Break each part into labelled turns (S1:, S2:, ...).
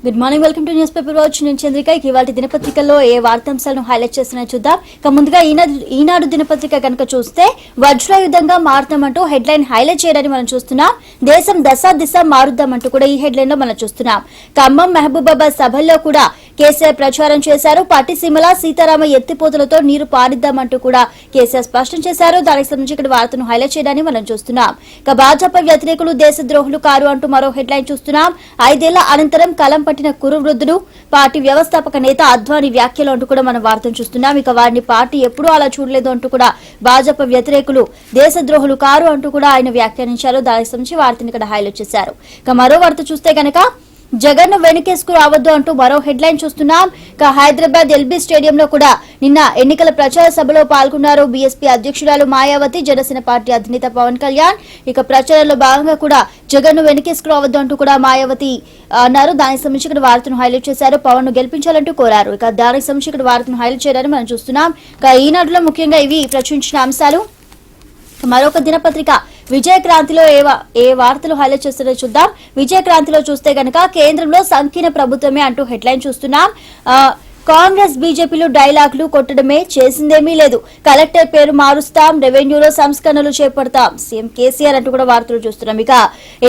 S1: Good morning, welcome to news paper watch. నేను చంద్రిక. ఇవాళ దినపత్రికల్లో ఏ వార్తాంశాలను highlight చేస్తున్నాయో చూద్దాం. ఇక ముందుగా ఈనాడు దినపత్రిక కనుక చూస్తే వజ్రాయుధంగా మారుతామంటూ హెడ్లైన్ హైలైట్ చేయడాన్ని మనం చూస్తున్నాం. దేశం దశ దిశ మారుద్దామంటూ కూడా ఈ హెడ్లైన్ లో మనం చూస్తున్నాం. ఖమ్మం మహబూబాబాద్ సభల్లో కూడా కేసీఆర్ ప్రచారం చేశారు. పట్టిసీమల సీతారామ ఎత్తిపోతులతో నీరు పారిద్దామంటూ కూడా కేసీఆర్ స్పష్టం చేశారు. దానికి సంబంధించి ఇక్కడ వార్తను హైలైట్ చేయడాన్ని మనం చూస్తున్నాం. ఇక భాజపా వ్యతిరేకులు దేశద్రోహులు కారు అంటూ మరో హెడ్లైన్ చూస్తున్నాం. 5 ఏళ్ల అనంతరం కలం పట్టిన కురు వృద్ధుడు పార్టీ వ్యవస్థాపక నేత అద్వానీ వ్యాఖ్యలు అంటూ కూడా మనం వార్తను చూస్తున్నాం. ఇక వారిని పార్టీ ఎప్పుడూ అలా చూడలేదు అంటూ కూడా భాజపా వ్యతిరేకులు దేశద్రోహులు కారు అంటూ కూడా ఆయన వ్యాఖ్యానించారు. దానికి సంబంధించి వార్తను ఇక్కడ హైలైట్ చేశారు. ఇక మరో వార్త చూస్తే గనక జగన్ వెనుకేసుకు రావద్దు అంటూ మరో హెడ్లైన్ చూస్తున్నాం. ఇక హైదరాబాద్ ఎల్బీ స్టేడియంలో కూడా నిన్న ఎన్నికల ప్రచార సభలో పాల్గొన్నారు బీఎస్పీ అధ్యక్షురాలు మాయావతి, జనసేన పార్టీ అధినేత పవన్ కళ్యాణ్. ఇక ప్రచారంలో భాగంగా కూడా జగన్ వెనుకేసుకు రావద్దు అంటూ కూడా మాయావతి అన్నారు. దానికి సంబంధించి ఇక్కడ వార్తను హైలైట్ చేశారు. పవన్ ను గెలిపించాలంటూ కోరారు. ఇక దానికి సంబంధించి ఇక్కడ వార్తను హైలైట్ చేయడాన్ని మనం చూస్తున్నాం. ఇక ఈనాడులో ముఖ్యంగా ఇవి ప్రచురించిన అంశాలు. మరొక దినపత్రిక విజయక్రాంతిలో ఏ వార్తలు హైలైట్ చేస్తున్నారో చూద్దాం. విజయక్రాంతిలో చూస్తే గనక కేంద్రంలో సంకీర్ణ ప్రభుత్వమే అంటూ హెడ్లైన్ చూస్తున్నాం. కాంగ్రెస్ బీజేపీలు డైలాగులు కొట్టడమే, చేసిందేమీ లేదు. కలెక్టర్ పేరు మారుస్తాం, రెవెన్యూలో సంస్కరణలు చేపడతాం, సీఎం కేసీఆర్ అంటూ కూడా వార్తలు చూస్తున్నాం. ఇక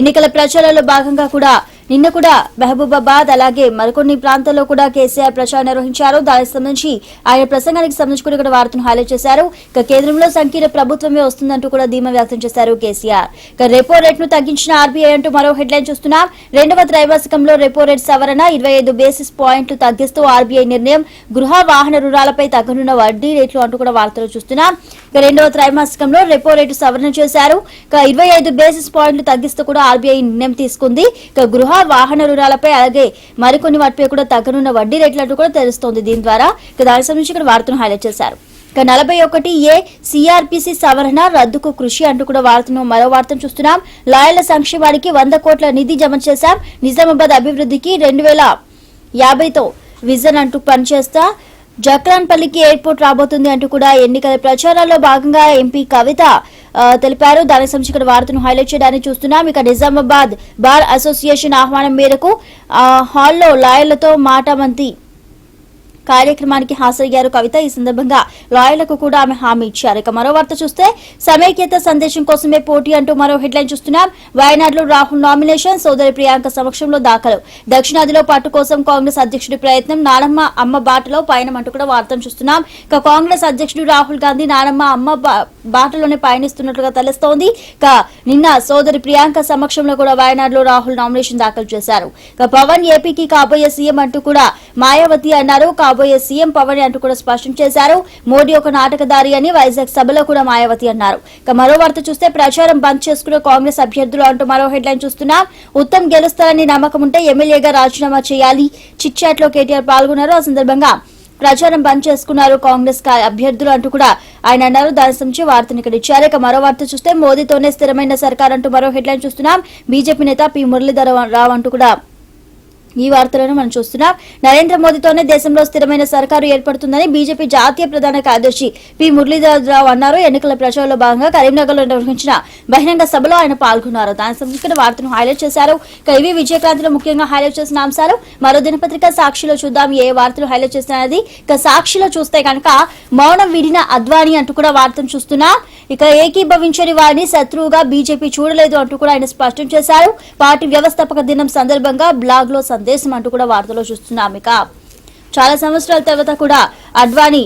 S1: ఎన్నికల ప్రచారంలో భాగంగా కూడా నిన్న కూడా మహబూబాబాద్ అలాగే మరికొన్ని ప్రాంతాల్లో కూడా కేసీఆర్ ప్రచారం నిర్వహించారు. దానికి సంబంధించి ఆయన ప్రసంగానికి సంబంధించి కూడా ఇక్కడ వార్తను హైలైట్ చేశారు. ఇక కేంద్రంలో సంకీర్ణ ప్రభుత్వమే వస్తుందంటూ కూడా ధీమా వ్యక్తం చేశారు కేసీఆర్. ఇక రెపో రేట్ ను తగ్గించిన ఆర్బీఐ అంటూ మరో హెడ్లైన్ చూస్తున్నాం. 2వ త్రైమాసికంలో రెపో రేట్ సవరణ 25 బేసిస్ పాయింట్లు తగ్గిస్తూ ఆర్బీఐ నిర్ణయం. గృహ వాహన రుణాలపై తగ్గనున్న వడ్డీ రేట్లు అంటూ కూడా వార్తలు చూస్తున్నాం. ఇక 2వ త్రైమాసికంలో రెపో రేటు సవరణ చేశారు. ఇక 25 బేసిస్ పాయింట్లు తగ్గిస్తూ కూడా ఆర్బీఐ నిర్ణయం తీసుకుంది. ఇక గృహ వాహన రుణాలపై అలాగే మరికొన్ని వాటిపై కూడా తగ్గనున్న వడ్డీ రేట్లంటూ కూడా తెలుస్తోంది. దీని ద్వారా ఇక దానికి సంబంధించి ఇక్కడ వార్తను హైలైట్ చేశారు. ఇక 41A సిఆర్పిసి సవరణ రద్దుకు కృషి అంటూ కూడా మరో వార్తను చూస్తున్నాం. లాయర్ల సంక్షేమానికి 100 కోట్ల నిధి జమ చేశాం. నిజామాబాద్ అభివృద్ధికి 2050తో విజన్ అంటూ పనిచేస్తా. జక్రాన్పల్లికి ఎయిర్పోర్ట్ రాబోతుంది అంటూ కూడా ఎన్నికల ప్రచారాల్లో భాగంగా ఎంపీ కవిత తెలిపారు. దానికి సంబంధించి ఇక్కడ వార్తను హైలైట్ చేయడానికి చూస్తున్నాం. ఇక నిజామాబాద్ బార్ అసోసియేషన్ ఆహ్వానం మేరకు హాల్లో లాయర్లతో మాటామంతి కార్యక్రమానికి హాజరయ్యారు కవిత. ఈ సందర్భంగా లాయర్లకు కూడా ఆమె హామీ ఇచ్చారు. ఇక మరో వార్త చూస్తే సమైక్యత సందేశం కోసమే పోటీ అంటూ మరో హెడ్లైన్ చూస్తున్నాం. వయనాడులో రాహుల్ నామినేషన్, సోదరి ప్రియాంక సమక్షంలో దాఖలు. దక్షిణాదిలో పట్టు కోసం కాంగ్రెస్ అధ్యక్షుడి ప్రయత్నం, నానమ్మ అమ్మ బాటలో పయనం అంటూ కూడా వార్తను చూస్తున్నాం. ఇక కాంగ్రెస్ అధ్యక్షుడు రాహుల్ గాంధీ నానమ్మ అమ్మ బాటలోనే పయనిస్తున్నట్లుగా తెలుస్తోంది. ఇక నిన్న సోదరి ప్రియాంక సమక్షంలో కూడా వయనాడులో రాహుల్ నామినేషన్ దాఖలు చేశారు. ఇక పవన్ ఏపీకి కాబోయే సీఎం అంటూ కూడా మాయావతి అన్నారు. కాబోయే సీఎం పవన్ అంటూ కూడా స్పష్టం చేశారు. మోడీ ఒక నాటకదారి అని వైజాగ్ సభలో కూడా మాయావతి అన్నారు. ఇక మరో వార్త చూస్తే ప్రచారం బంద్ చేసుకున్న కాంగ్రెస్ అభ్యర్థులు అంటూ మరో హెడ్లైన్ చూస్తున్నాం. ఉత్తమ్ గెలుస్తారని నమ్మకం ఉంటే ఎమ్మెల్యేగా రాజీనామా చేయాలి. చిట్ చాట్ లో కేటీఆర్ పాల్గొన్నారు. ఆ సందర్భంగా ప్రచారం బంద్ చేసుకున్నారు కాంగ్రెస్ అభ్యర్థులు అంటూ కూడా ఆయన అన్నారు. దానికి సంబంధించి వార్తను ఇక్కడ ఇచ్చారు. ఇక మరో వార్త చూస్తే మోదీతోనే స్థిరమైన సర్కార్ అంటూ మరో హెడ్లైన్ చూస్తున్నాం. బీజేపీ నేత పి మురళీధర్ రావు అంటూ కూడా ఈ వార్తలను మనం చూస్తున్నాం. నరేంద్ర మోదీతోనే దేశంలో స్థిరమైన సర్కారు ఏర్పడుతుందని బీజేపీ జాతీయ ప్రధాన కార్యదర్శి పి మురళీధర్ రావు అన్నారు. ఎన్నికల ప్రచారంలో భాగంగా కరీంనగర్ లో నిర్వహించిన బహిరంగ సభలో ఆయన పాల్గొన్నారు. దానికి సంబంధించిన వార్తను హైలైట్ చేశారు. ఇవి విజయక్రాంతిలో ముఖ్యంగా హైలైట్ చేసిన అంశాలు. మరో దినపత్రిక సాక్షిలో చూద్దాం ఏ వార్తలు హైలైట్ చేస్తున్నది. ఇక సాక్షిలో చూస్తే కనుక మౌనం వీడిన అద్వానీ అంటూ కూడా వార్తను చూస్తున్నాం. ఇక ఏకీభవించని వారిని శత్రువుగా బీజేపీ చూడలేదు అంటూ కూడా ఆయన స్పష్టం చేశారు. పార్టీ వ్యవస్థాపక దినం సందర్భంగా బ్లాగ్ లో సందేశం అంటూ కూడా వార్తలో చూస్తున్నాం. ఇక చాలా సంవత్సరాల తర్వాత కూడా అద్వానీ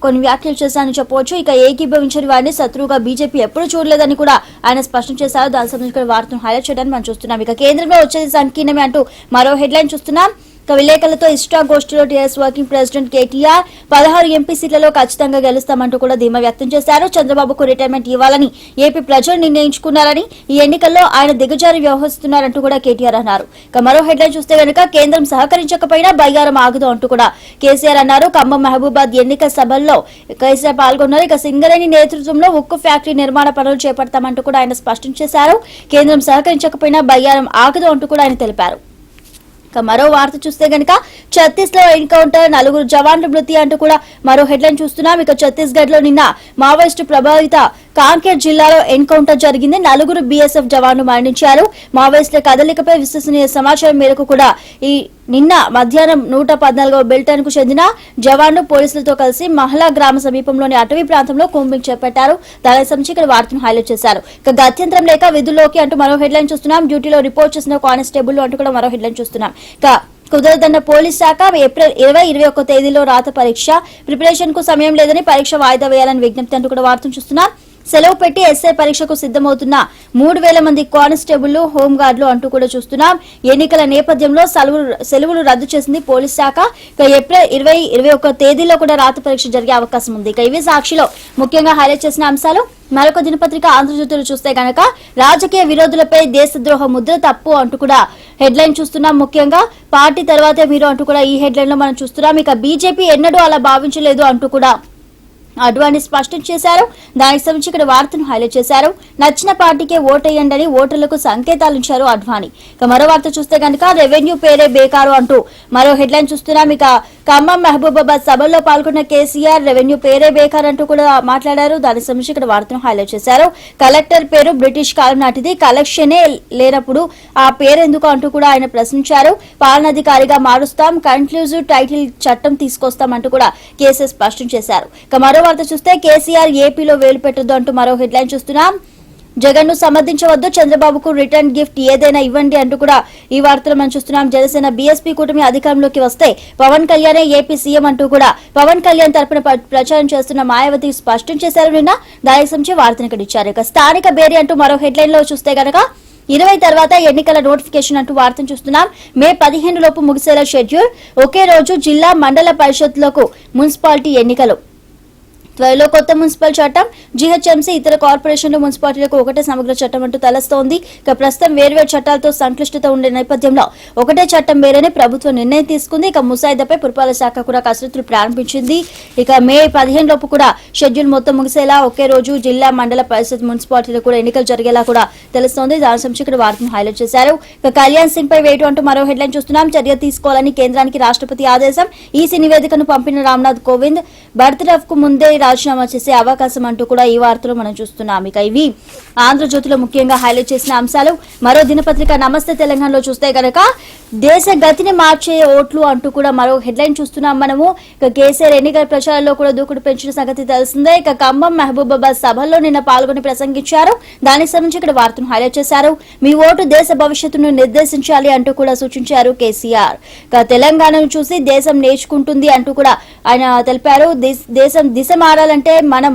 S1: కొన్ని వ్యాఖ్యలు చేశారని చెప్పవచ్చు. ఇక ఏకీభవించని వారిని శత్రువుగా బీజేపీ ఎప్పుడు చూడలేదని కూడా ఆయన స్పష్టం చేశారు. దానికి సంబంధించిన వార్తను హైలైట్ చేయడానికి మనం చూస్తున్నాం. ఇక కేంద్రంలో వచ్చేది సంకీర్ణమే అంటూ మరో హెడ్లైన్ చూస్తున్నాం. విలేకరులతో ఇష్టాగోష్ఠిలో TRS working president KTR 16 MP సీట్లలో ఖచ్చితంగా గెలుస్తామంటూ కూడా ధీమా వ్యక్తం చేశారు. చంద్రబాబుకు రిటైర్మెంట్ ఇవ్వాలని ఏపీ ప్రజలు నిర్ణయించుకున్నారని ఈ ఎన్నికల్లో ఆయన దిగజారి వ్యవహరిస్తున్నారంటూ కూడా కేటీఆర్ అన్నారు. ఇక మరో హెడ్లైన్ చూస్తే కనుక కేంద్రం సహకరించకపోయినా బయ్యారం ఆగదు అంటూ కూడా కేసీఆర్ అన్నారు. ఖమ్మం మహబూబాద్ ఎన్నికల సభల్లో కేసీఆర్ పాల్గొన్నారు. ఇక సింగరేణి నేతృత్వంలో ఉక్కు ఫ్యాక్టరీ నిర్మాణ పనులు చేపడతామంటూ కూడా ఆయన స్పష్టం చేశారు. కేంద్రం సహకరించకపోయినా బయ్యారం ఆగదు అంటూ కూడా ఆయన తెలిపారు. మరో వార్త చూస్తే గనక ఛత్తీస్ లో ఎన్కౌంటర్ 4 జవాన్లు మృతి అంటూ కూడా మరో హెడ్లైన్ చూస్తున్నాం. ఇక ఛత్తీస్గఢ్ లో నిన్న మావోయిస్టు ప్రభావిత కాంకేర్ జిల్లాలో ఎన్కౌంటర్ జరిగింది. 4 బీఎస్ఎఫ్ జవాన్లు మరణించారు. మావోయిస్టుల కదలికపై విశ్వసనీయ సమాచారం మేరకు కూడా నిన్న మధ్యాహ్నం 114వ బెల్టన్ కు చెందిన జవాన్లు పోలీసులతో కలిసి మహలా గ్రామ సమీపంలోని అటవీ ప్రాంతంలో కూంబింగ్ చేపట్టారు. దానికి సంబంధించి ఇక్కడ వార్తను హైలైట్ చేశారు. ఇక గత్యంతరం లేక విధుల్లోకి అంటూ మరో హెడ్లైన్ చూస్తున్నాం. డ్యూటీలో రిపోర్ట్ చేసిన కానిస్టేబుల్ అంటూ కూడా మరో హెడ్లైన్ చూస్తున్నాం. ఇక కుదరదన్న పోలీస్ శాఖ ఏప్రిల్ 20-21 తేదీలో రాత పరీక్ష ప్రిపరేషన్ కు సమయం లేదని పరీక్ష వాయిదా వేయాలని విజ్ఞప్తి అంటూ కూడా వార్తను చూస్తున్నాం. సెలవు పెట్టి ఎస్ఐ పరీక్షకు సిద్దమవుతున్న 3000 మంది కానిస్టేబుల్ హోంగార్డులు అంటూ కూడా చూస్తున్నాం. ఎన్నికల నేపథ్యంలో సెలవులు రద్దు చేసింది పోలీస్ శాఖ. ఏప్రిల్ 20-21 తేదీలో కూడా రాత పరీక్ష జరిగే అవకాశం ఉంది. ఇవి సాక్షిలో ముఖ్యంగా హైలైట్ చేసిన అంశాలు. మరొక దినపత్రిక ఆంధ్రజ్యోతిలో చూస్తే గనక రాజకీయ విరోధులపై దేశద్రోహ ముద్ర తప్పు అంటూ కూడా హెడ్లైన్ చూస్తున్నాం. ముఖ్యంగా పార్టీ తర్వాతే మీరు అంటూ కూడా ఈ హెడ్లైన్ లో మనం చూస్తున్నాం. ఇక బీజేపీ ఎన్నడూ అలా భావించలేదు అంటూ కూడా అడ్వాణి స్పష్టం చేశారు. దానికి సంబంధించి ఇక్కడ వార్తను హైలైట్ చేశారు. నచ్చిన పార్టీకే ఓటేయండి అని ఓటర్లకు సంకేతాలు ఇచ్చారు అడ్వాణి. ఇక మరో వార్త చూస్తే కనుక రెవెన్యూ పేరే బేకారు అంటూ మరో హెడ్లైన్ చూస్తున్నాం. ఇక ఖమ్మం మహబూబాబాద్ సభల్లో పాల్గొన్న కేసీఆర్ రెవెన్యూ పేరే బేకార్ అంటూ కూడా మాట్లాడారు. దానికి సంబంధించి ఇక్కడ వార్తను హైలైట్ చేశారు. కలెక్టర్ పేరు బ్రిటిష్ కాలం నాటిది, కలెక్షనే లేనప్పుడు ఆ పేరెందుకు అంటూ కూడా ఆయన ప్రశ్నించారు. పాలనాధికారిగా మారుస్తాం, కన్క్లూజివ్ టైటిల్ చట్టం తీసుకొస్తాం అంటూ కూడా కేసీఆర్ స్పష్టం చేశారు. ఇక మరో వార్త చూస్తే కేసీఆర్ ఏపీలో వేలు పెట్టొద్దు అంటూ మరో హెడ్లైన్ చూస్తున్నాం. జగన్ ను సమర్థించవద్దు, చంద్రబాబుకు రిటర్న్ గిఫ్ట్ ఏదైనా ఇవ్వండి అంటూ కూడా ఈ వార్తలు మనం చూస్తున్నాం. జనసేన బీఎస్పీ కూటమి అధికారంలోకి వస్తే పవన్ కళ్యాణ్ ఏపీ సీఎం అంటూ కూడా పవన్ కళ్యాణ్ తరపున ప్రచారం చేస్తున్న మాయావతి స్పష్టం చేశారు. నిన్న దానికి సంబంధించి వార్తను ఇక్కడ ఇచ్చారు. ఇక స్థానిక బేరీ అంటూ మరో హెడ్లైన్ లో చూస్తే గనక 20 తర్వాత ఎన్నికల నోటిఫికేషన్ అంటూ వార్తను చూస్తున్నాం. మే 15 లోపు ముగిసేలా షెడ్యూల్. ఒకే రోజు జిల్లా మండల పరిషత్లకు మున్సిపాలిటీ ఎన్నికలు. త్వరలో కొత్త మున్సిపల్ చట్టం, జీహెచ్ఎంసీ ఇతర కార్పొరేషన్లు మున్సిపాలిటీలకు ఒకటే సమగ్ర చట్టం అంటూ తెలుస్తోంది. ఇక ప్రస్తుతం వేర్వేరు చట్టాలతో సంక్లిష్టత ఉండే నేపథ్యంలో ఒకటే చట్టం వేరని ప్రభుత్వం నిర్ణయం తీసుకుంది. ఇక ముసాయిదాపై పురపాలక శాఖ కూడా కసరత్తులు ప్రారంభించింది. ఇక మే 15 లోపు కూడా షెడ్యూల్ మొత్తం ముగిసేలా ఒకే రోజు జిల్లా మండల పరిషత్ మున్సిపాలిటీలు కూడా ఎన్నికలు జరిగేలా కూడా తెలుస్తోంది. దాని సంబంధించి ఇక్కడ వార్తను హైలైట్ చేశారు. ఇక కళ్యాణ్ సింగ్ పై వేటు అంటూ మరో హెడ్లైన్ చూస్తున్నాం. చర్య తీసుకోవాలని కేంద్రానికి రాష్ట్రపతి ఆదేశం. ఈసీ నివేదికను పంపిన రామ్నాథ్ కోవింద్ బర్త్రఫ్ కు ముందే రాజీనామా చేసే అవకాశం అంటూ కూడా ఈ వార్తలు మనం చూస్తున్నాం. ఇక ఇవి ఆంధ్రజ్యోతిలో ముఖ్యంగా హైలైట్ చేసిన అంశాలు. మరో దినపత్రిక నమస్తే తెలంగాణలో చూస్తే గనక దేశ గతిని మార్చే ఓట్లు అంటూ కూడా మరో హెడ్లైన్ చూస్తున్నాం మనము. ఇక కేసీఆర్ ఎన్నికల ప్రచారంలో కూడా దూకుడు పెంచిన సంగతి తెలిసిందే. ఇక ఖమ్మం మహబూబాబాద్ సభల్లో నిన్న పాల్గొని ప్రసంగించారు. దానికి సంబంధించి ఇక్కడ వార్తను హైలైట్ చేశారు. మీ ఓటు దేశ భవిష్యత్తును నిర్దేశించాలి అంటూ కూడా సూచించారు కేసీఆర్. ఇక తెలంగాణను చూసి దేశం నేర్చుకుంటుంది అంటూ కూడా ఆయన తెలిపారు. దేశం దిశ మారాలంటే మనం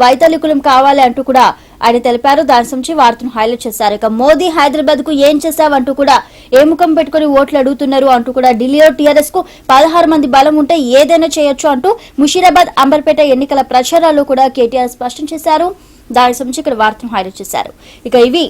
S1: వైతలికులం కావాలి అంటూ కూడా ఆయన తెలిపారు. దాని సంబంధించి వార్తను హైలైట్ చేశారు. ఇక మోదీ హైదరాబాద్ కు ఏం చేశావంటూ కూడా ఏ ముఖం పెట్టుకుని ఓట్లు అడుగుతున్నారు అంటూ కూడా ఢిల్లీలో టీఆర్ఎస్ కు 16 మంది బలం ఉంటే ఏదైనా చేయొచ్చు అంటూ ముషీరాబాద్ అంబర్పేట ఎన్నికల ప్రచారాల్లో కూడా కేటీఆర్ స్పష్టం చేశారు. దాని సంబంధించి ఇక్కడ వార్తను హైలైట్ చేశారు. ఇక ఇవి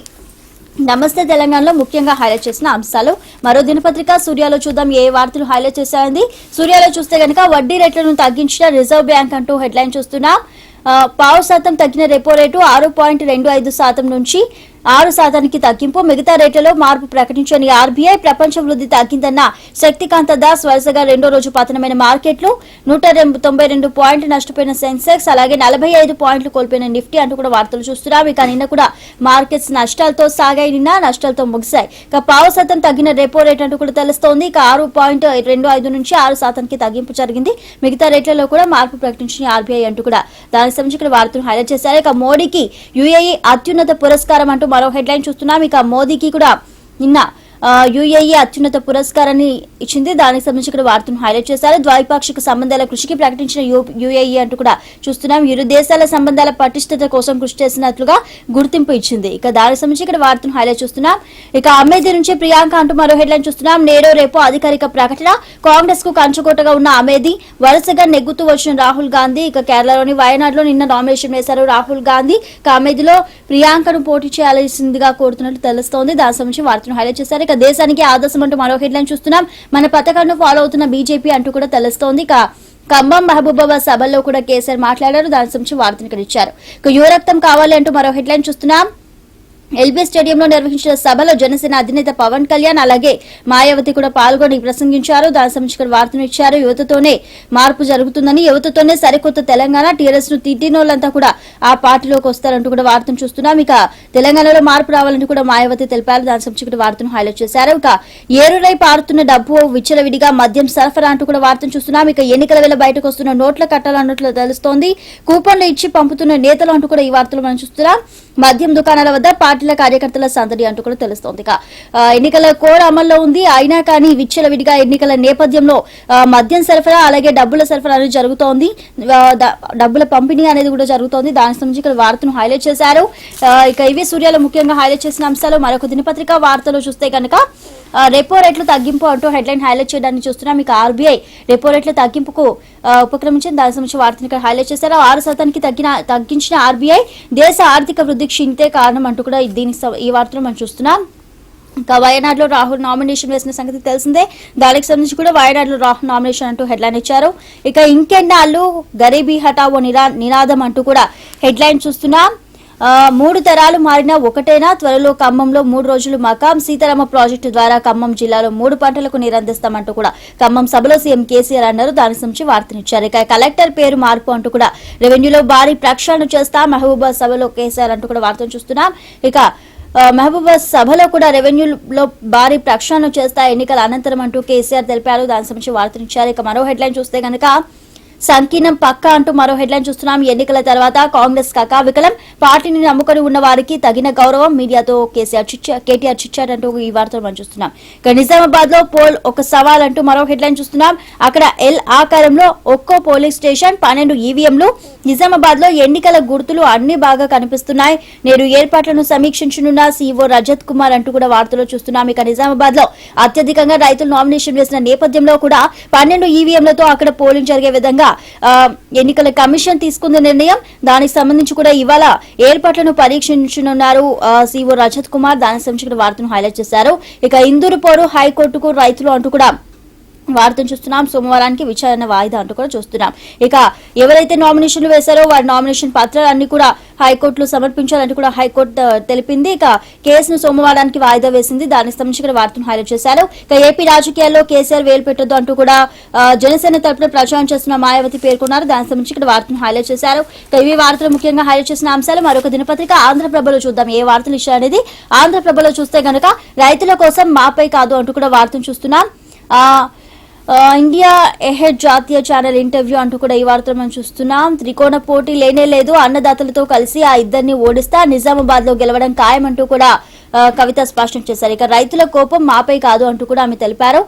S1: నమస్తే తెలంగాణలో ముఖ్యంగా హైలైట్ చేసిన అంశాలు. మరో దినపత్రిక సూర్యాలో చూద్దాం ఏ వార్తలు హైలైట్ చేశాయండి. సూర్యాలో చూస్తే గనక వడ్డీ రేట్లను తగ్గించిన రిజర్వ్ బ్యాంక్ అంటూ హెడ్లైన్ చూస్తున్నాం. 0.5% తగ్గిన రెపో రేటు 6.25% నుంచి 6% తగ్గింపు. మిగతా రేట్లలో మార్పు ప్రకటించని ఆర్బీఐ. ప్రపంచ వృద్ధి తగ్గిందన్న శక్తికాంత దాస్. వరుసగా రెండో రోజు పతనమైన మార్కెట్లు. 192 పాయింట్లు నష్టపోయిన సెన్సెక్స్, అలాగే 45 పాయింట్లు కోల్పోయిన నిఫ్టీ అంటూ కూడా వార్తలు చూస్తున్నాం. ఇక నిన్న కూడా మార్కెట్స్ నష్టాలతో సాగాయి, నిన్న నష్టాలతో ముగిశాయి. ఇక 0.5% తగ్గిన రెపో రేట్ అంటూ కూడా తెలుస్తోంది. ఇక 6.25 నుంచి 6% తగ్గింపు జరిగింది. మిగతా రేట్లలో కూడా మార్పు ప్రకటించిన ఆర్బీఐ అంటూ కూడా దానికి సంబంధించి ఇక్కడ వార్తలు హైలైట్ చేశారు. ఇక మోడీకి యుఏఈ అత్యున్నత పురస్కారం అంటూ మరో హెడ్లైన్ చూస్తున్నాం. ఇక మోదీకి కూడా నిన్న యుఏఈ అత్యున్నత పురస్కారాన్ని ఇచ్చింది. దానికి సంబంధించి ఇక్కడ వార్తను హైలైట్ చేశారు. ద్వైపాక్షిక సంబంధాల కృషికి ప్రకటించిన యుఏఈ అంటూ కూడా చూస్తున్నాం. ఇరు దేశాల సంబంధాల పటిష్టత కోసం కృషి చేసినట్లుగా గుర్తింపు ఇచ్చింది. ఇక దానికి సంబంధించి ఇక్కడ వార్తను హైలైట్ చూస్తున్నాం. ఇక అమేధి నుంచి ప్రియాంక అంటూ మరో హెడ్లైన్ చూస్తున్నాం. నేడో రేపు అధికారిక ప్రకటన. కాంగ్రెస్ కు కంచుకోటగా ఉన్న అమేధి వరుసగా నెగ్గుతూ వచ్చిన రాహుల్ గాంధీ. ఇక కేరళలోని వయనాడులో నిన్న నామినేషన్ వేశారు రాహుల్ గాంధీ. ఇక అమేధిలో ప్రియాంకను పోటీ చేయాల్సిందిగా కోరుతున్నట్లు తెలుస్తోంది. దానికి సంబంధించి వార్తను హైలైట్ చేశారు. ఇక దేశానికి ఆదర్శం అంటూ మరో హెడ్లైన్ చూస్తున్నాం. మన పథకాలను ఫాలో అవుతున్న బీజేపీ అంటూ కూడా తెలుస్తోంది. ఇక ఖమ్మం మహబూబాబాద్ సభల్లో కూడా కేసీఆర్ మాట్లాడారు. దాని సంబంధించి వార్తను ఇక్కడ ఇచ్చారు. ఇక యువ రక్తం కావాలి అంటూ మరో హెడ్లైన్ చూస్తున్నాం. ఎల్బీ స్టేడియంలో నిర్వహించిన సభలో జనసేన అధినేత పవన్ కళ్యాణ్ అలాగే మాయావతి కూడా పాల్గొని ప్రసంగించారు. దాని సంబంధించిన వార్తను ఇచ్చారు. యువతతోనే మార్పు జరుగుతుందని, యువతతోనే సరికొత్త తెలంగాణ, టీఆర్ఎస్ ను తిట్టినోళ్లంతా కూడా ఆ పార్టీలోకి వస్తారంటూ కూడా వార్తను చూస్తున్నాం. ఇక తెలంగాణలో మార్పు రావాలని కూడా మాయావతి తెలిపారు. దాని సంబంధించిన వార్తను హైలైట్ చేశారు. ఇక ఏరులై పారుతున్న డబ్బు విచ్చలవిడిగా మద్యం సరఫరా అంటూ కూడా వార్తను చూస్తున్నాం. ఇక ఎన్నికల వేళ బయటకు వస్తున్న నోట్ల కట్టాలన్నట్లు తెలుస్తోంది. కూపన్లు ఇచ్చి పంపుతున్న నేతలు అంటూ కూడా ఈ వార్తలు మనం చూస్తున్నాం. మద్యం దుకాణాల వద్ద పార్టీల కార్యకర్తల సందడి అంటూ కూడా తెలుస్తోంది. ఎన్నికల కోడ్ అమల్లో ఉంది. అయినా కానీ విచ్చలవిడిగా ఎన్నికల నేపథ్యంలో మద్యం సరఫరా అలాగే డబ్బుల సరఫరా అనేది జరుగుతోంది. డబ్బుల పంపిణీ అనేది కూడా జరుగుతోంది. దానికి సంబంధించి ఇక్కడ వార్తను హైలైట్ చేశారు. ఇక ఇవి సూర్యాలో ముఖ్యంగా హైలైట్ చేసిన అంశాలు. మరొక దినపత్రిక వార్తలు చూస్తే కనుక రెపో రేట్లు తగ్గింపు అంటూ హెడ్లైన్ హైలైట్ చేయడానికి చూస్తున్నాం. ఇక ఆర్బీఐ రెపో రేట్ల తగ్గింపుకు ఉపక్రమించిన దానికి సంబంధించి వార్తను ఇక్కడ హైలైట్ చేశారు. 6% తగ్గించిన ఆర్బీఐ దేశ ఆర్థిక వృద్ధి క్షీణితే కారణం అంటూ కూడా ఈ వార్తను మనం చూస్తున్నాం. ఇంకా వయనాడులో రాహుల్ నామినేషన్ వేసిన సంగతి తెలిసిందే. దానికి సంబంధించి కూడా వయనాడులో రాహుల్ నామినేషన్ అంటూ హెడ్లైన్ ఇచ్చారు. ఇక ఇంకెన్నాళ్ళు గరీబీ హటావో నినాదం అంటూ కూడా హెడ్లైన్ చూస్తున్నాం. 3 తరాలు మారినా ఒకటేనా, త్వరలో ఖమ్మంలో 3 రోజులు మకాం, సీతారామ ప్రాజెక్టు ద్వారా ఖమ్మం జిల్లాలో 3 పంటలకు నీరందిస్తామంటూ కూడా ఖమ్మం సభలో సీఎం కేసీఆర్ అన్నారు. దానికి సంబంధించి వార్తనిచ్చారు. ఇక కలెక్టర్ పేరు మార్పు అంటూ కూడా రెవెన్యూలో భారీ ప్రక్షాళన చేస్తా మహబూబాబాద్ సభలో కేసీఆర్ అంటూ కూడా వార్తను చూస్తున్నాం. ఇక మహబూబాబాద్ సభలో కూడా రెవెన్యూలో భారీ ప్రక్షాళన చేస్తా ఎన్నికల అనంతరం అంటూ కేసీఆర్ తెలిపారు. దానికి సంబంధించి వార్తనిచ్చారు. ఇక మరో హెడ్లైన్ చూస్తే గనక సంకీర్ణం పక్క అంటూ మరో హెడ్లైన్ చూస్తున్నాం. ఎన్నికల తర్వాత కాంగ్రెస్ కకావికలం, పార్టీని నమ్ముకొని ఉన్న వారికి తగిన గౌరవం, మీడియాతో కేటీఆర్ చిచ్చాట్ అంటూ ఈ వార్తలు మనం చూస్తున్నాం. ఇక నిజామాబాద్ లో పోల్ ఒక సవాల్ అంటూ మరో హెడ్లైన్ చూస్తున్నాం. అక్కడ ఎల్ ఆకారంలో ఒక్కో పోలింగ్ స్టేషన్, 12 ఈవీఎంలు. నిజామాబాద్ లో ఎన్నికల గుర్తులు అన్ని బాగా కనిపిస్తున్నాయి. నేడు ఏర్పాట్లను సమీక్షించనున్న సీఈఓ రజత్ కుమార్ అంటూ కూడా వార్తలు చూస్తున్నాం. ఇక నిజామాబాద్ లో అత్యధికంగా రైతులు నామినేషన్ వేసిన నేపథ్యంలో కూడా 12 ఈవీఎంలతో అక్కడ పోలింగ్ జరిగే విధంగా ఎన్నికల కమిషన్ తీసుకున్న నిర్ణయం. దానికి సంబంధించి కూడా ఇవాళ ఏర్పాట్లను పరీక్షించనున్నారు సీఈఓ రజత్ కుమార్. దానికి సంబంధించిన వార్తను హైలైట్ చేశారు. ఇక ఇందూరు పోరు హైకోర్టుకు రైతులు అంటూ కూడా వార్తను చూస్తున్నాం. సోమవారానికి విచారణ వాయిదా అంటూ కూడా చూస్తున్నాం. ఇక ఎవరైతే నామినేషన్లు వేశారో వారి నామినేషన్ పత్రాలన్నీ కూడా హైకోర్టులో సమర్పించాలంటూ కూడా హైకోర్టు తెలిపింది. ఇక కేసును సోమవారానికి వాయిదా వేసింది. దానికి సంబంధించిన వార్తను హైలైట్ చేశారు. ఇక ఏపీ రాజకీయాల్లో కేసీఆర్ వేలు పెట్టొద్దు అంటూ కూడా జనసేన తరపున ప్రచారం చేస్తున్న మాయావతి పేర్కొన్నారు. దానికి సంబంధించిన వార్తను హైలైట్ చేశారు. ఇక ఇవి వార్తలు ముఖ్యంగా హైలైట్ చేసిన అంశాలు. మరొక దినపత్రిక ఆంధ్రప్రభలో చూద్దాం ఏ వార్తలు ఇచ్చారనేది. ఆంధ్రప్రభలో చూస్తే గనక రైతుల కోసం మాపై కాదు అంటూ కూడా వార్తను చూస్తున్నాం. ఇండియా ఎహెడ్ జాతీయ ఛానల్ ఇంటర్వ్యూ అంటూ కూడా ఈ వార్తలు మనం చూస్తున్నాం. త్రికోణ పోటీ లేనే లేదు, అన్నదాతలతో కలిసి ఆ ఇద్దరిని ఓడిస్తా, నిజామాబాద్ లో గెలవడం ఖాయమంటూ కూడా కవిత స్పష్టం చేశారు. ఇక రైతుల కోపం మాపై కాదు అంటూ కూడా ఆమె తెలిపారు.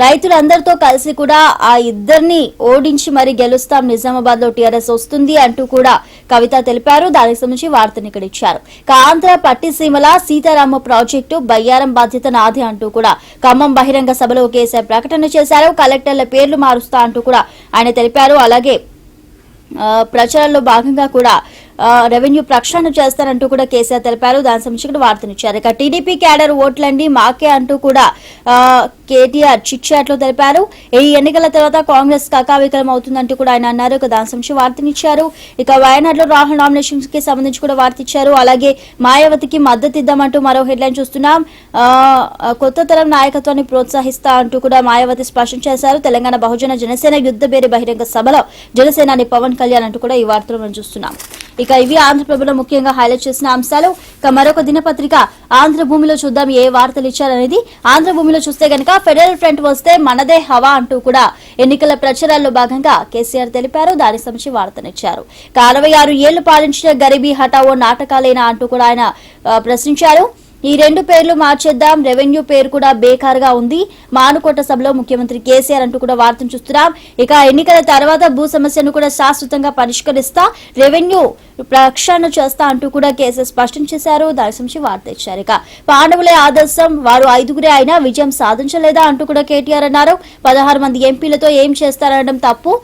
S1: రైతులందరితో కలిసి కూడా ఆ ఇద్దరిని ఓడించి మరి గెలుస్తాం, నిజామాబాద్ లో టీఆర్ఎస్ వస్తుంది అంటూ కూడా కవిత తెలిపారు. దానికి సంబంధించి వార్తను ఇక్కడ ఇచ్చారు. ఆంధ్ర పట్టిసీమల సీతారామ ప్రాజెక్టు బయ్యారం బాధ్యత నాది అంటూ కూడా ఖమ్మం బహిరంగ సభలో కేసీఆర్ ప్రకటన చేశారు. కలెక్టర్ల పేర్లు మారుస్తా అంటూ కూడా ఆయన తెలిపారు. అలాగే ప్రచారంలో భాగంగా కూడా రెవెన్యూ ప్రక్షాళన చేస్తారంటూ కూడా కేసీఆర్ తెలిపారు. దాని సంబంధించి వార్తనిచ్చారు. ఇక టీడీపీ క్యాడర్ ఓట్లండి మాకే అంటూ కూడా కేటీఆర్ చిట్చాట్ లో తెలిపారు. ఈ ఎన్నికల తర్వాత కాంగ్రెస్ కకావికలం అవుతుందంటూ కూడా ఆయన అన్నారు. దాని సంబంధించి వార్తనిచ్చారు. ఇక వయనాడులో రాహుల్ నామినేషన్ కి సంబంధించి కూడా వార్త ఇచ్చారు. అలాగే మాయావతికి మద్దతు ఇద్దామంటూ మరో హెడ్లైన్ చూస్తున్నాం. కొత్త తరం నాయకత్వాన్ని ప్రోత్సహిస్తా అంటూ కూడా మాయావతి స్పష్టం చేశారు. తెలంగాణ బహుజన జనసేన యుద్ధ బేరి బహిరంగ సభలో జనసేనాని పవన్ కళ్యాణ్ అంటూ కూడా ఈ వార్తలు మనం చూస్తున్నాం. ఇక ఇవి ఆంధ్రప్రభలో ముఖ్యంగా హైలైట్ చేసిన అంశాలు. ఇక మరొక దినపత్రిక ఆంధ్రభూమిలో చూద్దాం ఏ వార్తలు ఇచ్చారనేది. ఆంధ్రభూమిలో చూస్తే గనక ఫెడరల్ ఫ్రంట్ వస్తే మనదే హవా అంటూ కూడా ఎన్నికల ప్రచారాల్లో భాగంగా కేసీఆర్ తెలిపారు. దానికి సంబంధించి వార్తనిచ్చారు. 66 ఏళ్లు పాలించిన గరీబీ హటావో నాటకాలేనా అంటూ కూడా ఆయన ప్రశ్నించారు. ఈ 2 పేర్లు మార్చేద్దాం, రెవెన్యూ పేరు కూడా బేకారుగా ఉంది, మానుకోట సభలో ముఖ్యమంత్రి కేసీఆర్ అంటూ కూడా వార్తను చూస్తున్నాం. ఇక ఎన్నికల తర్వాత భూ సమస్యను కూడా శాశ్వతంగా పరిష్కరిస్తా, రెవెన్యూ ప్రక్షాళన చేస్తా అంటూ కూడా కేసీఆర్ స్పష్టం చేశారు. దాని సంబంధించి వార్త ఇచ్చారు. ఇక పాండవులే ఆదర్శం, వారు 5గురే అయినా విజయం సాధించలేదా అంటూ కూడా కేటీఆర్ అన్నారు. 16 మంది ఎంపీలతో ఏం చేస్తారనడం తప్పు,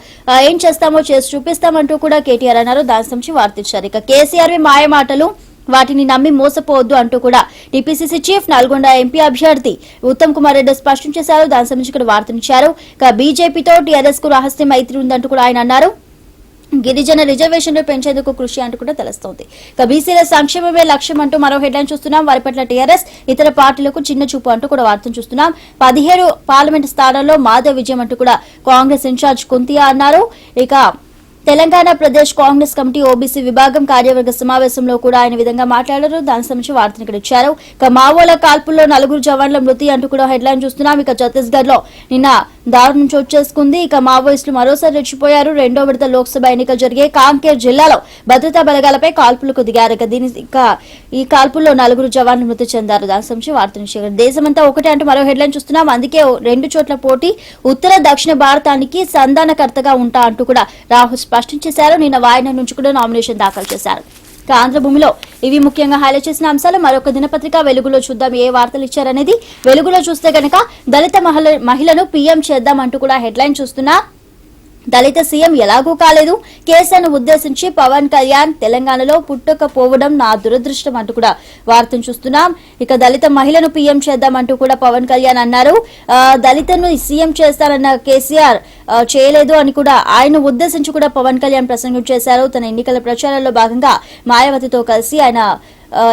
S1: ఏం చేస్తామో చేసి చూపిస్తామంటూ కూడా కేటీఆర్ అన్నారు. దాని సంబంధించి వార్త ఇచ్చారు. ఇక కేసీఆర్ మాయమాటలు, వాటిని నమ్మి మోసపోవద్దు అంటూ కూడా టీపీసీసీ చీఫ్ నల్గొండ ఎంపీ అభ్యర్థి ఉత్తమ్ కుమార్ రెడ్డి స్పష్టం చేశారు. దాని సంబంధించి వార్తనిచ్చారు. ఇక బీజేపీతో టీఆర్ఎస్ కు రహస్య మైత్రి ఉందంటూ కూడా ఆయన అన్నారు. గిరిజన రిజర్వేషన్లు పెంచేందుకు కృషి అంటూ కూడా తెలుస్తోంది. ఇక బీసీల సంక్షేమమే లక్ష్యం అంటూ మరో హెడ్లైన్ చూస్తున్నాం. వారి పట్ల టీఆర్ఎస్ ఇతర పార్టీలకు చిన్న చూపు అంటూ కూడా వార్తను చూస్తున్నాం. 17 పార్లమెంట్ స్థానాల్లో మాధవ్ విజయం అంటూ కూడా కాంగ్రెస్ ఇన్ఛార్జ్ కుంతియా అన్నారు. ఇక తెలంగాణ ప్రదేశ్ కాంగ్రెస్ కమిటీ ఓబీసీ విభాగం కార్యవర్గ సమావేశంలో కూడా ఆయన విధంగా మాట్లాడారు. దానికి సంబంధించి వార్తను ఇక్కడ ఇచ్చారు. ఇక మావోల కాల్పుల్లో 4 జవాన్ల మృతి అంటూ కూడా హెడ్లైన్ చూస్తున్నాం. ఇక ఛత్తీస్గఢ్ లో నిన్న దారుణం చోటు చేసుకుంది. ఇక మావోయిస్టులు మరోసారి రెచ్చిపోయారు. 2వ విడత లోక్సభ ఎన్నికలు జరిగే కాంకేర్ జిల్లాలో భద్రతా బలగాలపై కాల్పులకు దిగారు. ఇక ఈ కాల్పుల్లో 4 జవాన్లు మృతి చెందారు. దానికి సంబంధించి వార్తను ఇచ్చారు. దేశమంతా ఒకటే అంటూ మరో హెడ్లైన్ చూస్తున్నాం. అందుకే 2 చోట్ల పోటీ, ఉత్తర దక్షిణ భారతానికి సంధానకర్తగా ఉంటా అంటూ కూడా రాహుల్ స్పష్టం చేశారు. నిన్న వాయనాడ్ నుంచి కూడా నామినేషన్ దాఖలు చేశారు. ఆంధ్రభూమిలో ఇవి ముఖ్యంగా హైలైట్ చేసిన అంశాలు. మరొక దినపత్రిక వెలుగులో చూద్దాం ఏ వార్తలు ఇచ్చారనేది. వెలుగులో చూస్తే గనక దళిత మహిళను పీఎం చేద్దాం అంటూ కూడా హెడ్లైన్ చూస్తున్నా. దళిత సీఎం ఎలాగూ కాలేదు, కేసీఆర్ను ఉద్దేశించి పవన్ కళ్యాణ్ తెలంగాణలో పుట్టకపోవడం నా దురదృష్టం అంటూ కూడా వార్తను చూస్తున్నాం. ఇక దళిత మహిళను పీఎం చేద్దామంటూ కూడా పవన్ కళ్యాణ్ అన్నారు. దళితను సీఎం చేస్తారన్న కేసీఆర్ చేయలేదు అని కూడా ఆయన ఉద్దేశించి కూడా పవన్ కళ్యాణ్ ప్రసంగం చేశారు. తన ఎన్నికల ప్రచారంలో భాగంగా మాయావతితో కలిసి ఆయన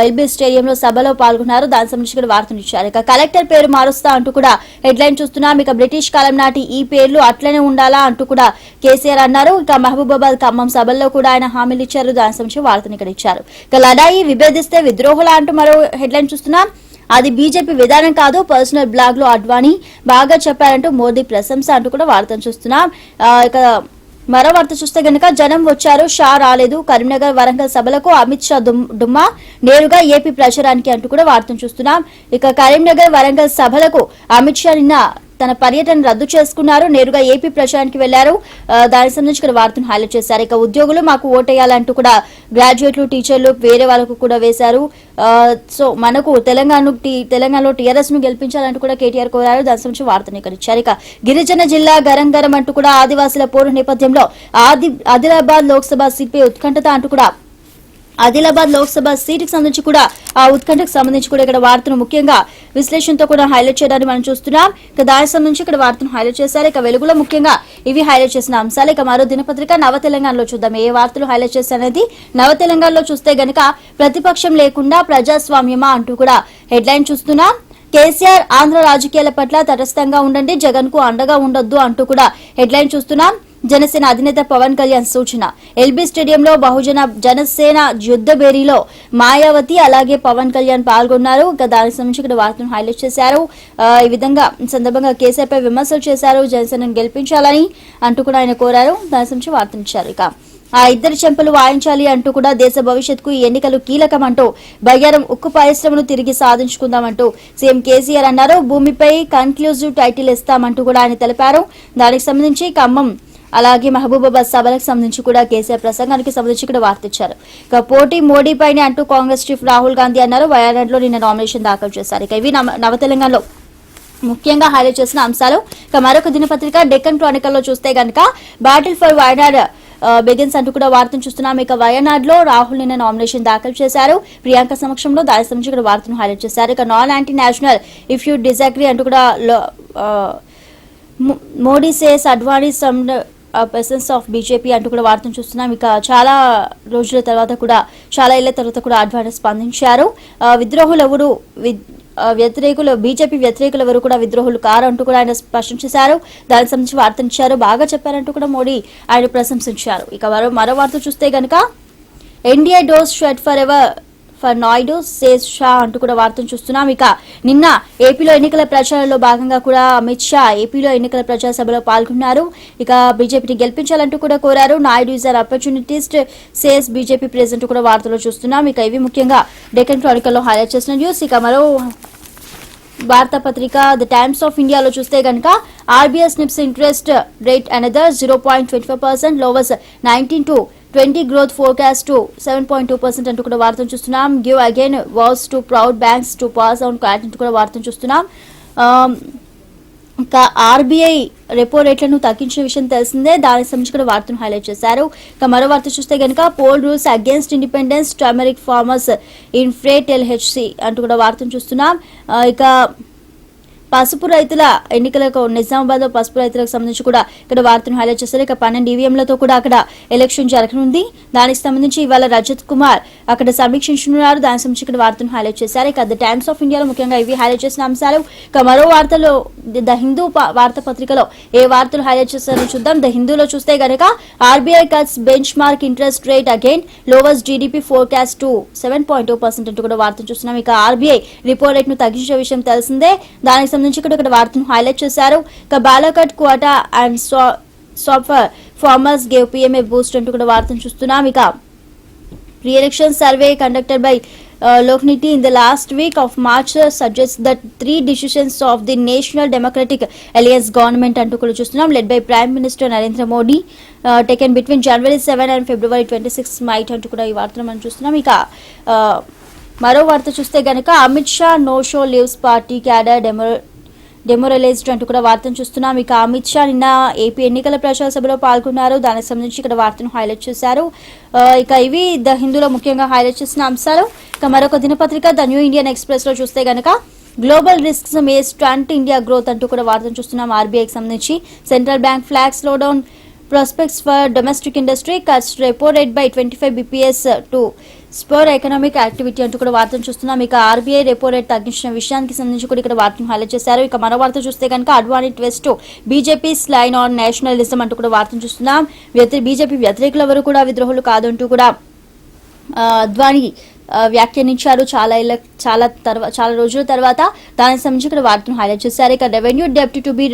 S1: ఎల్బీ స్టేడియంలో సభలో పాల్గొన్నారు. దానికి సంబంధించి కూడా వార్తను ఇచ్చారు. ఇక కలెక్టర్ పేరు మారుస్తా అంటూ కూడా హెడ్లైన్ చూస్తున్నాం. ఇక బ్రిటిష్ కాలం నాటి ఈ పేర్లు అట్లనే ఉండాలా అంటూ కూడా కేసీఆర్ అన్నారు. ఇక మహబూబాబాద్ ఖమ్మం సభల్లో కూడా ఆయన హామీలు ఇచ్చారు. దానికి సంబంధించి వార్తను ఇక్కడ ఇచ్చారు. ఇక లడాయి విభేదిస్తే విద్రోహుల అంటూ మరో హెడ్లైన్ చూస్తున్నాం. అది బీజేపీ విధానం కాదు, పర్సనల్ బ్లాగ్ లో అడ్వాణీ బాగా చెప్పారంటూ మోదీ ప్రశంస అంటూ కూడా వార్తను చూస్తున్నాం. ఇక మరో వార్త చూస్తే గనక జనం వచ్చారు, షా రాలేదు. కరీంనగర్ వరంగల్ సభలకు అమిత్ షా డుమ్మా, నేరుగా ఏపీ ప్రచారానికి అంటూ కూడా వార్తను చూస్తున్నాం. ఇక కరీంనగర్ వరంగల్ సభలకు అమిత్ షా నిన్న తన పర్యటన రద్దు చేసుకున్నారు. నేరుగా ఏపీ ప్రచారానికి వెళ్లారు. దానికి సంబంధించి ఇక్కడ వార్తను హైలైట్ చేశారు. ఇక ఉద్యోగులు మాకు ఓటేయాలంటూ కూడా గ్రాడ్యుయేట్లు, టీచర్లు వేరే వాళ్ళకు కూడా వేశారు. సో మనకు తెలంగాణలో టీఆర్ఎస్ ను గెలిపించాలంటూ కూడా కేటీఆర్ కోరారు. దాని సంబంధించి వార్తను ఇక్కడ ఇచ్చారు. ఇక గిరిజన జిల్లా గరం అంటూ కూడా ఆదివాసీల పోరు నేపథ్యంలో ఆదిలాబాద్ లోక్సభ సీట్పై ఉత్కంఠత అంటూ కూడా ఆదిలాబాద్ లోక్సభ సీటుకు సంబంధించి కూడా ఆ ఉత్కంఠకు సంబంధించి కూడా ఇక్కడ వార్తను ముఖ్యంగా విశ్లేషణతో కూడా హైలైట్ చేయడానికి మనం చూస్తున్నాం. ఇక దానికి సంబంధించి ఇక్కడ వార్తను హైలైట్ చేశారు. ఇక వెలుగులో ముఖ్యంగా ఇవి హైలైట్ చేసిన అంశాలు. ఇక మరో దినపత్రిక నవ తెలంగాణలో చూద్దాం ఏ వార్తలు హైలైట్ చేశారనేది. నవ తెలంగాణలో చూస్తే గనక ప్రతిపక్షం లేకుండా ప్రజాస్వామ్యమా అంటూ కూడా హెడ్లైన్ చూస్తున్నాం. కేసీఆర్ ఆంధ్ర రాజకీయాల పట్ల తటస్థంగా ఉండండి, జగన్ కు అండగా ఉండొద్దు అంటూ కూడా హెడ్లైన్ చూస్తున్నాం. జనసేన అధినేత పవన్ కళ్యాణ్ సూచన. ఎల్బీ స్టేడియంలో బహుజన జనసేన యుద్ధ బేరీలో మాయావతి అలాగే పవన్ కళ్యాణ్ పాల్గొన్నారు. ఇక దానికి సంబంధించి ఇక్కడ వార్తను హైలైట్ చేశారు. ఈ విధంగా సందర్భంగా కేసీఆర్ పై విమర్శలు చేశారు. జనసేనను గెలిపించాలని అంటూ కూడా ఆయన కోరారు. దానికి సంబంధించి వార్తనిచ్చారు. ఇక ఆ ఇద్దరి చెంపలు వాయించాలి అంటూ కూడా దేశ భవిష్యత్తుకు ఈ ఎన్నికలు కీలకమంటూ బయ్యారం ఉక్కు పరిశ్రమను తిరిగి సాధించుకుందామంటూ సీఎం కేసీఆర్ అన్నారు. భూమిపై కన్క్లూజివ్ టైటిల్ ఇస్తామంటూ కూడా ఆయన తెలిపారు. దానికి సంబంధించి ఖమ్మం అలాగే మహబూబాబాద్ సభలకు సంబంధించి కూడా కేసీఆర్ ప్రసంగానికి సంబంధించి కూడా వార్త ఇచ్చారు. ఇక పోటీ మోడీ పైనే అంటూ కాంగ్రెస్ చీఫ్ రాహుల్ గాంధీ అన్నారు. వయనాడ్ లో నిన్న నామినేషన్ దాఖలు చేశారు. ఇక ఇవి నవ తెలంగాణలో ముఖ్యంగా హైలైట్ చేసిన అంశాలు. ఇక మరొక దినపత్రిక డెక్కన్ క్రానికల్ లో చూస్తే గనక బ్యాటిల్ ఫర్ వయనాడ్ బెగిన్స్ అంటూ కూడా వార్తను చూస్తున్నాం. ఇక వయనాడ్ లో రాహుల్ నిన్న నామినేషన్ దాఖలు చేశారు. ప్రియాంక సమక్షంలో దాని సంబంధించి ఇక్కడ వార్తను హైలైట్ చేశారు. ఇక non anti national if you disagree అంటూ కూడా Modi says Advani some persons of BJP అంటూ కూడా వార్తను చూస్తున్నాం. ఇక చాలా రోజుల తర్వాత కూడా చాలా ఏళ్ల తర్వాత కూడా అడ్వాణీ స్పందించారు. విద్రోహులు ఎవరు వ్యతిరేకులు బీజేపీ వ్యతిరేకులు ఎవరు కూడా విద్రోహులు కారు అంటూ కూడా ఆయన స్పష్టం చేశారు. దానికి సంబంధించి వార్తనిచ్చారు. బాగా చెప్పారంటూ కూడా మోడీ ఆయన ప్రశంసించారు. ఇక మరో వార్త చూస్తే గనక NDA dose shed for ever for Naidu says Shah అంటూ కూడా వార్తను చూస్తున్నాం. ఇక నిన్న ఏపీలో ఎన్నికల ప్రచారంలో భాగంగా కూడా అమిత్ షా ఏపీలో ఎన్నికల ప్రచార సభలో పాల్గొన్నారు. ఇక బీజేపీని గెలిపించాలంటూ కూడా కోరారు. Naidu is are opportunist says BJP president కూడా వార్తలో చూస్తున్నాం. ఇక ఇవి ముఖ్యంగా డెక్కన్ క్రానికల్ లో హైలైట్ చేసిన న్యూస్. ఇక మరో వార్తాపత్రిక ది టైమ్స్ ఆఫ్ ఇండియాలో చూస్తే గనక RBS nips interest rate another 0.25%, lowers 19 to 20 growth forecast to 7.2% అంటూ కూడా వార్తను చూస్తున్నాం. Give again walls to prod banks to pass on cut అంటూ కూడా వార్తను చూస్తున్నాం. ఇంకా ఆర్బీఐ రెపో రేట్లను తగ్గించిన విషయం తెలిసిందే. దానికి సంబంధించి కూడా వార్తను హైలైట్ చేశారు. ఇక మరో వార్త చూస్తే గనక poll rules against independents turmeric farmers in fray LHC అంటూ కూడా వార్తను చూస్తున్నాం. ఇక పసుపు రైతుల ఎన్నికలకు నిజామాబాద్ లో పసుపు రైతులకు సంబంధించి కూడా ఇక్కడ వార్తను హైలైట్ చేశారు. ఇక 12 ఈవీఎంలతో కూడా అక్కడ ఎలక్షన్ జరగనుంది. దానికి సంబంధించి ఇవాళ రజత్ కుమార్ అక్కడ సమీక్షించనున్నారు. దానికి సంబంధించి ఇక్కడ వార్తను హైలైట్ చేశారు. ఇక ద టైమ్స్ ఆఫ్ ఇండియాలో ముఖ్యంగా ఇవి హైలైట్ చేసిన అంశాలు. ఇక మరో వార్తలో ద హిందూ వార్తాపత్రికలో ఏ వార్తలు హైలైట్ చేస్తారో చూద్దాం. ద హిందూలో చూస్తే గనక RBI cuts bench mark interest rate again lowest GDP forecast to 7.2% అంటూ కూడా వార్తను చూస్తున్నాం. ఇక ఆర్బీఐ రిపో రేట్ ను తగ్గించే విషయం తెలిసిందే. దానికి సంబంధించి ఇక్కడ వార్తను హైలైట్ చేశారు. ఇక Balakot quota and software farmers gave PM a boost అంటూ కూడా వార్తను చూస్తున్నాం. ఇక pre-election survey conducted by Lokniti in the last week of March suggests that 3 decisions of the National Democratic Alliance government అంటూ కూడా చూస్తున్నాం led by Prime Minister Narendra Modi taken between January 7 and February 26 might అంటూ కూడా ఈ వార్తను మనం చూస్తున్నాం. ఇక మరో వార్త చూస్తే గనక Amit Shah no show leaves party cadre demoralised అంటూ కూడా వార్తను చూస్తున్నాం. ఇక అమిత్ షా నిన్న ఏపీ ఎన్నికల ప్రచార సభలో పాల్గొన్నారు. దానికి సంబంధించి ఇక్కడ వార్తను హైలైట్ చేశారు. ఇక ఇవి ద హిందూలో ముఖ్యంగా హైలైట్ చేసిన అంశాలు. ఇక మరొక దినపత్రిక ద న్యూ ఇండియన్ ఎక్స్ప్రెస్ లో చూస్తే గనక గ్లోబల్ రిస్క్స్ మే స్టంట్ ఇండియా గ్రోత్ అంటూ కూడా వార్తను చూస్తున్నాం. ఆర్బీఐకి సంబంధించి central bank flag slow down prospects for domestic industry cuts repo rate by 25 bps to spur economic activity అంటూ కూడా వార్తను చూస్తున్నాం. ఇక ఆర్బీఐ రెపో రేట్ తగ్గించిన విషయానికి సంబంధించి కూడా ఇక్కడ వార్తను హైలైట్ చేశారు. ఇక మరో వార్త చూస్తే కనుక Advani twist BJP line on nationalism అంటూ కూడా వార్తను చూస్తున్నాం. బీజేపీ వ్యతిరేకులు ఎవరు కూడా విద్రోహులు కాదంటూ కూడా అద్వానీ వ్యాఖ్యానించారు. చాలా రోజుల తర్వాత దానికి సంబంధించి ఇక్కడ వార్తను హైలైట్ చేశారు. ఇక revenue deputy to be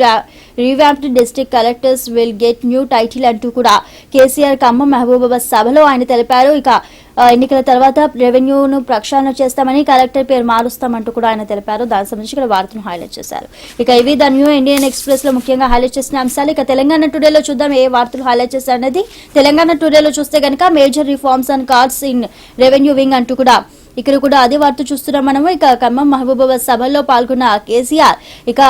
S1: revamped district collectors will get new title అంటూ కూడా కేసీఆర్ ఖమ్మం మహబూబాబాద్ సభలో ఆయన తెలిపారు. ఇక ఎన్నికల తర్వాత రెవెన్యూను ప్రక్షాళన చేస్తామని కలెక్టర్ పేరు మారుస్తామంటూ కూడా ఆయన తెలిపారు. దానికి సంబంధించి ఇక్కడ వార్తను హైలైట్ చేశారు. ఇక ఇవి ద న్యూ ఇండియన్ ఎక్స్ప్రెస్ లో ముఖ్యంగా హైలైట్ చేసిన అంశాలు. ఇక తెలంగాణ టుడేలో చూద్దాం ఏ వార్తలు హైలైట్ చేశారనేది. తెలంగాణ టుడేలో చూస్తే కనుక major reforms and cards in revenue wing అంటూ కూడా ఇక్కడ కూడా అదే వార్త చూస్తున్నాం మనము. ఇక ఖమ్మం మహబూబాబాద్ సభల్లో పాల్గొన్న కేసీఆర్ ఇక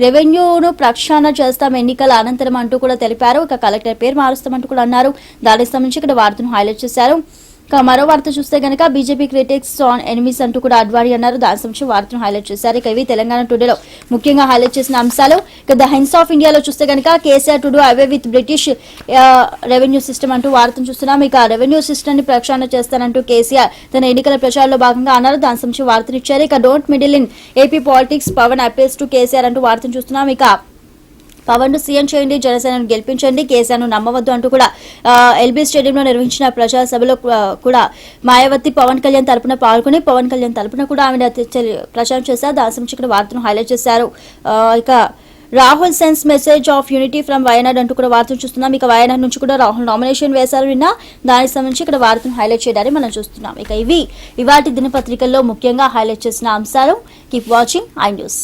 S1: రెవెన్యూను ప్రక్షాళన చేస్తాం ఎన్నికల అనంతరం అంటూ కూడా తెలిపారు. ఇక కలెక్టర్ పేరు మారుస్తామంటూ కూడా అన్నారు. దానికి సంబంధించి ఇక్కడ వార్తను హైలైట్ చేశారు. ఇక మరో వార్త చూస్తే కనుక బీజేపీ క్రిటిక్స్ ఆన్ ఎనిమీస్ అంటూ కూడా అడ్వాణి అన్నారు. దాని సంబంధించి వార్తను హైలైట్ చేశారు. ఇక ఇవి తెలంగాణ టుడేలో ముఖ్యంగా హైలైట్ చేసిన అంశాలు. ఇక ద హెన్స్ ఆఫ్ ఇండియాలో చూస్తే కనుక KCR to do away with British revenue system అంటూ వార్తను చూస్తున్నాం. ఇక రెవెన్యూ సిస్టమ్ ని ప్రక్షాళన చేస్తానంటూ కేసీఆర్ తన ఎన్నికల ప్రచారంలో భాగంగా అన్నారు. దాని సంబంధించి వార్తను ఇచ్చారు. ఇక don't meddle in AP politics Pawan appeals to KCR అంటూ వార్తను చూస్తున్నాం. ఇక పవన్ ను సీఎం చేయండి, జనసేనను గెలిపించండి, కేసీఆర్ ను నమ్మవద్దు అంటూ కూడా ఎల్బీ స్టేడియంలో నిర్వహించిన ప్రచార సభలో కూడా మాయావతి పవన్ కళ్యాణ్ తరపున పాల్గొని పవన్ కళ్యాణ్ తరపున కూడా ఆమె ప్రచారం చేశారు. దాని సంబంధించి ఇక్కడ వార్తను హైలైట్ చేశారు. ఇక Rahul sense message of unity from Wayanad అంటూ కూడా వార్తను చూస్తున్నాం. ఇక వయనాడ్ నుంచి కూడా రాహుల్ నామినేషన్ వేశారు నిన్న. దానికి సంబంధించి ఇక్కడ వార్తను హైలైట్ చేయడానికి మనం చూస్తున్నాం. ఇక ఇవి ఇవాటి దినపత్రికల్లో ముఖ్యంగా హైలైట్ చేసిన అంశాలు. Keep watching I news.